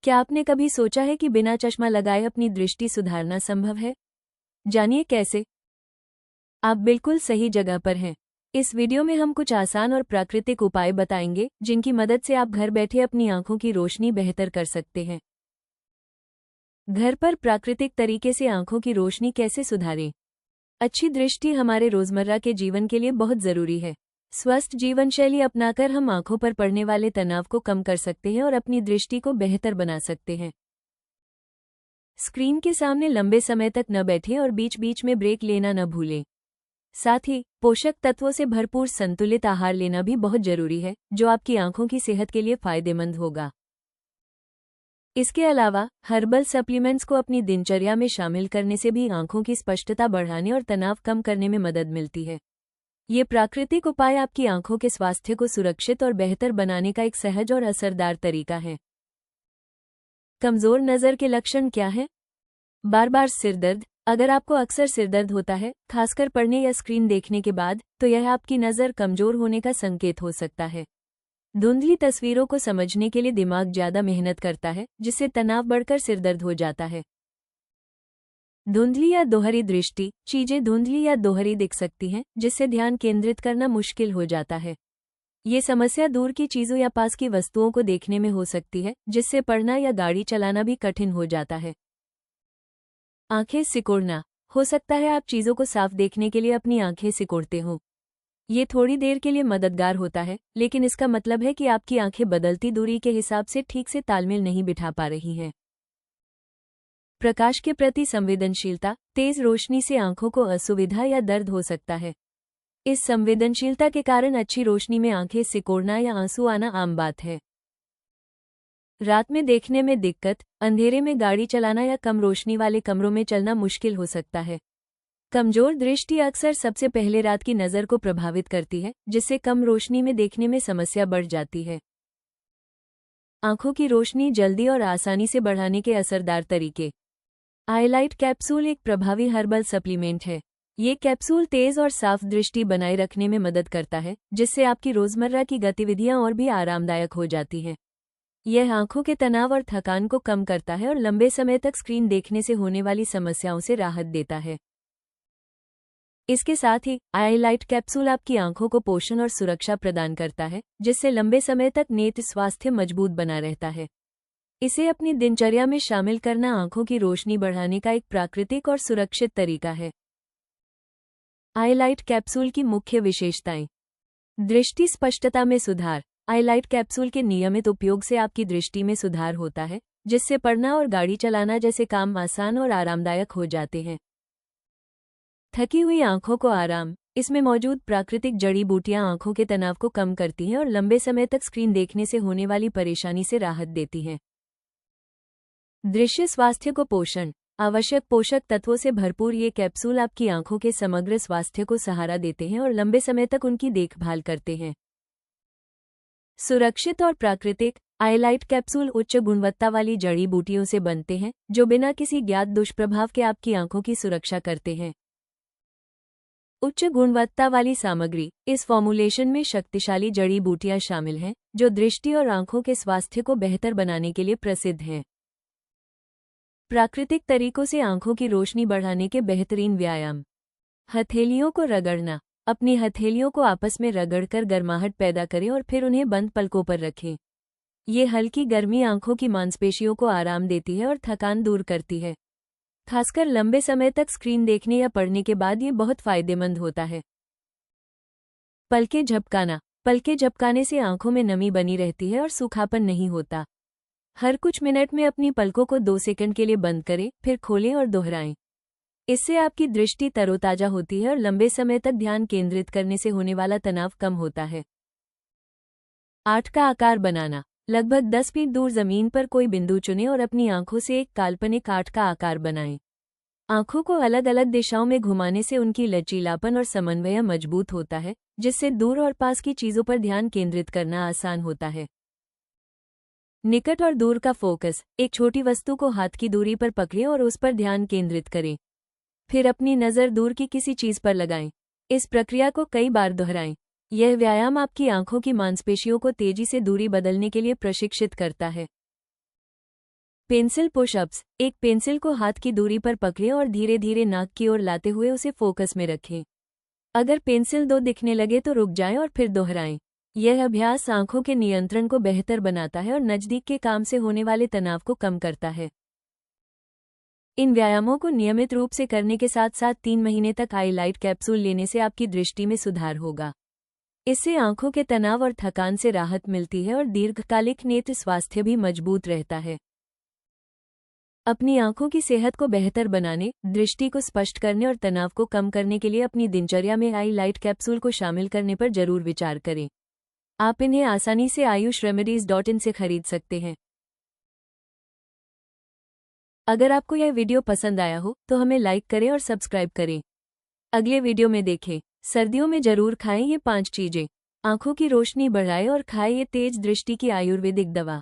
क्या आपने कभी सोचा है कि बिना चश्मा लगाए अपनी दृष्टि सुधारना संभव है? जानिए कैसे। आप बिल्कुल सही जगह पर हैं। इस वीडियो में हम कुछ आसान और प्राकृतिक उपाय बताएंगे जिनकी मदद से आप घर बैठे अपनी आंखों की रोशनी बेहतर कर सकते हैं। घर पर प्राकृतिक तरीके से आंखों की रोशनी कैसे सुधारें? अच्छी दृष्टि हमारे रोजमर्रा के जीवन के लिए बहुत जरूरी है। स्वस्थ जीवन शैली अपनाकर हम आंखों पर पड़ने वाले तनाव को कम कर सकते हैं और अपनी दृष्टि को बेहतर बना सकते हैं। स्क्रीन के सामने लंबे समय तक न बैठें और बीच बीच में ब्रेक लेना न भूलें। साथ ही पोषक तत्वों से भरपूर संतुलित आहार लेना भी बहुत जरूरी है, जो आपकी आंखों की सेहत के लिए फायदेमंद होगा। इसके अलावा हर्बल सप्लीमेंट्स को अपनी दिनचर्या में शामिल करने से भी आंखों की स्पष्टता बढ़ाने और तनाव कम करने में मदद मिलती है। ये प्राकृतिक उपाय आपकी आंखों के स्वास्थ्य को सुरक्षित और बेहतर बनाने का एक सहज और असरदार तरीका है। कमजोर नज़र के लक्षण क्या हैं? बार बार सिरदर्द। अगर आपको अक्सर सिरदर्द होता है, खासकर पढ़ने या स्क्रीन देखने के बाद, तो यह आपकी नज़र कमजोर होने का संकेत हो सकता है। धुंधली तस्वीरों को समझने के लिए दिमाग ज्यादा मेहनत करता है, जिससे तनाव बढ़कर सिरदर्द हो जाता है। धुंधली या दोहरी दृष्टि। चीजें धुंधली या दोहरी दिख सकती हैं, जिससे ध्यान केंद्रित करना मुश्किल हो जाता है। ये समस्या दूर की चीजों या पास की वस्तुओं को देखने में हो सकती है, जिससे पढ़ना या गाड़ी चलाना भी कठिन हो जाता है। आंखें सिकुड़ना। हो सकता है आप चीजों को साफ देखने के लिए अपनी आंखें सिकोड़ते हो। ये थोड़ी देर के लिए मददगार होता है, लेकिन इसका मतलब है कि आपकी आंखें बदलती दूरी के हिसाब से ठीक से तालमेल नहीं बिठा पा रही हैं। प्रकाश के प्रति संवेदनशीलता। तेज रोशनी से आंखों को असुविधा या दर्द हो सकता है। इस संवेदनशीलता के कारण अच्छी रोशनी में आंखें सिकोड़ना या आंसू आना आम बात है। रात में देखने में दिक्कत। अंधेरे में गाड़ी चलाना या कम रोशनी वाले कमरों में चलना मुश्किल हो सकता है। कमजोर दृष्टि अक्सर सबसे पहले रात की नज़र को प्रभावित करती है, जिससे कम रोशनी में देखने में समस्या बढ़ जाती है। आंखों की रोशनी जल्दी और आसानी से बढ़ाने के असरदार तरीके। आईलाइट कैप्सूल एक प्रभावी हर्बल सप्लीमेंट है। ये कैप्सूल तेज और साफ दृष्टि बनाए रखने में मदद करता है, जिससे आपकी रोजमर्रा की गतिविधियां और भी आरामदायक हो जाती हैं। यह आंखों के तनाव और थकान को कम करता है और लंबे समय तक स्क्रीन देखने से होने वाली समस्याओं से राहत देता है। इसके साथ ही आईलाइट कैप्सूल आपकी आंखों को पोषण और सुरक्षा प्रदान करता है, जिससे लंबे समय तक नेत्र स्वास्थ्य मजबूत बना रहता है। इसे अपनी दिनचर्या में शामिल करना आंखों की रोशनी बढ़ाने का एक प्राकृतिक और सुरक्षित तरीका है। आईलाइट कैप्सूल की मुख्य विशेषताएं। दृष्टि स्पष्टता में सुधार। आईलाइट कैप्सूल के नियमित उपयोग से आपकी दृष्टि में सुधार होता है, जिससे पढ़ना और गाड़ी चलाना जैसे काम आसान और आरामदायक हो जाते हैं। थकी हुई आंखों को आराम। इसमें मौजूद प्राकृतिक जड़ी बूटियां आंखों के तनाव को कम करती हैं और लंबे समय तक स्क्रीन देखने से होने वाली परेशानी से राहत देती हैं। दृश्य स्वास्थ्य को पोषण। आवश्यक पोषक तत्वों से भरपूर ये कैप्सूल आपकी आंखों के समग्र स्वास्थ्य को सहारा देते हैं और लंबे समय तक उनकी देखभाल करते हैं। सुरक्षित और प्राकृतिक। आईलाइट कैप्सूल उच्च गुणवत्ता वाली जड़ी बूटियों से बनते हैं, जो बिना किसी ज्ञात दुष्प्रभाव के आपकी आंखों की सुरक्षा करते हैं। उच्च गुणवत्ता वाली सामग्री। इस फॉर्मुलेशन में शक्तिशाली जड़ी बूटियां शामिल हैं, जो दृष्टि और आंखों के स्वास्थ्य को बेहतर बनाने के लिए प्रसिद्ध हैं। प्राकृतिक तरीकों से आंखों की रोशनी बढ़ाने के बेहतरीन व्यायाम। हथेलियों को रगड़ना। अपनी हथेलियों को आपस में रगड़कर गर्माहट पैदा करें और फिर उन्हें बंद पलकों पर रखें। ये हल्की गर्मी आंखों की मांसपेशियों को आराम देती है और थकान दूर करती है। खासकर लंबे समय तक स्क्रीन देखने या पढ़ने के बाद ये बहुत फायदेमंद होता है। पलकें झपकाना। पलकें झपकाने से आंखों में नमी बनी रहती है और सूखापन नहीं होता। हर कुछ मिनट में अपनी पलकों को 2 सेकंड के लिए बंद करें, फिर खोलें और दोहराएं। इससे आपकी दृष्टि तरोताजा होती है और लंबे समय तक ध्यान केंद्रित करने से होने वाला तनाव कम होता है। 8 का आकार बनाना। लगभग 10 फीट दूर जमीन पर कोई बिंदु चुनें और अपनी आंखों से एक काल्पनिक 8 का आकार बनाएं। आंखों को अलग अलग दिशाओं में घुमाने से उनकी लचीलापन और समन्वय मजबूत होता है, जिससे दूर और पास की चीजों पर ध्यान केंद्रित करना आसान होता है। निकट और दूर का फोकस। एक छोटी वस्तु को हाथ की दूरी पर पकड़ें और उस पर ध्यान केंद्रित करें। फिर अपनी नज़र दूर की किसी चीज पर लगाएं। इस प्रक्रिया को कई बार दोहराएं। यह व्यायाम आपकी आंखों की मांसपेशियों को तेजी से दूरी बदलने के लिए प्रशिक्षित करता है। Pencil pushups. एक पेंसिल को हाथ की दूरी पर पकड़ें और धीरे धीरे नाक की ओर लाते हुए उसे फोकस में रखें। अगर पेंसिल 2 दिखने लगे तो रुक जाएं और फिर दोहराएं। यह अभ्यास आंखों के नियंत्रण को बेहतर बनाता है और नज़दीक के काम से होने वाले तनाव को कम करता है। इन व्यायामों को नियमित रूप से करने के साथ साथ 3 महीने तक आई लाइट कैप्सूल लेने से आपकी दृष्टि में सुधार होगा। इससे आंखों के तनाव और थकान से राहत मिलती है और दीर्घकालिक नेत्र स्वास्थ्य भी मजबूत रहता है। अपनी आंखों की सेहत को बेहतर बनाने, दृष्टि को स्पष्ट करने और तनाव को कम करने के लिए अपनी दिनचर्या में आई लाइट कैप्सूल को शामिल करने पर जरूर विचार करें। आप इन्हें आसानी से ayushremedies.in से खरीद सकते हैं। अगर आपको यह वीडियो पसंद आया हो तो हमें लाइक करें और सब्सक्राइब करें। अगले वीडियो में देखें। सर्दियों में जरूर खाएं ये 5 चीजें। आंखों की रोशनी बढ़ाए और खाएं ये तेज दृष्टि की आयुर्वेदिक दवा।